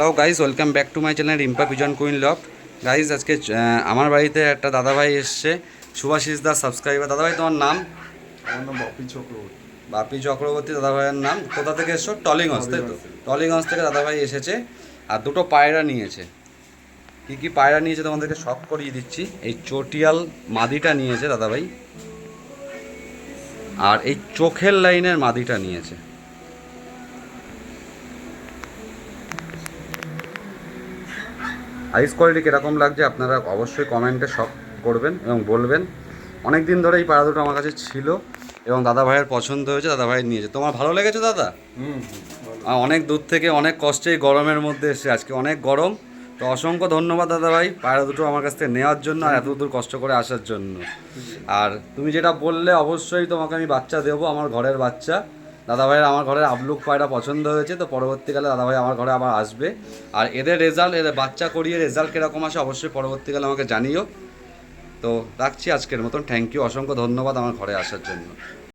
Hello guys, welcome back to my channel Rimpa pigeon queen loft. Guys, আজকে আমার বাড়িতে একটা দাদাভাই এসছে, সুভাষিস দাস সাবস্ক্রাইবার। দাদাভাই, তোমার নাম? আমার নাম বাপি চক্রবর্তী। বাপি চক্রবর্তী দাদাভাইয়ের নাম। কোথা থেকে এসছো? টলিগঞ্জ, তাই তো? টলিগঞ্জ থেকে দাদাভাই এসেছে আর দুটো পায়রা নিয়েছে। কী কী পায়রা নিয়েছে তোমাদেরকে সব করিয়ে দিচ্ছি। এই চটিয়াল মাদিটা নিয়েছে দাদাভাই, আর এই চোখের লাইনের মাদিটা নিয়েছে। আইস কোয়ালিটি কীরকম লাগছে আপনারা অবশ্যই কমেন্টে সব করবেন এবং বলবেন। অনেক দিন ধরে এই পায়রা দুটো আমার কাছে ছিল এবং দাদা ভাইয়ের পছন্দ হয়েছে, দাদা ভাই নিয়েছে। তোমার ভালো লেগেছে দাদা? অনেক দূর থেকে অনেক কষ্টে গরমের মধ্যে এসে, আজকে অনেক গরম, তো অসংখ্য ধন্যবাদ দাদা ভাই পায়রা দুটো আমার কাছ থেকে নেওয়ার জন্য আর এত দূর কষ্ট করে আসার জন্য। আর তুমি যেটা বললে অবশ্যই তোমাকে আমি বাচ্চা দেবো, আমার ঘরের বাচ্চা। দাদা ভাইয়ের আমার ঘরের আবলুক পায়রা পছন্দ হয়েছে, তো পরবর্তীকালে দাদা ভাই আমার ঘরে আবার আসবে। আর এদের রেজাল্ট, এদের বাচ্চা করিয়ে রেজাল্ট কীরকম আসে অবশ্যই পরবর্তীকালে আমাকে জানিও। তো রাখছি আজকের মতন। থ্যাংক ইউ, অসংখ্য ধন্যবাদ আমার ঘরে আসার জন্য।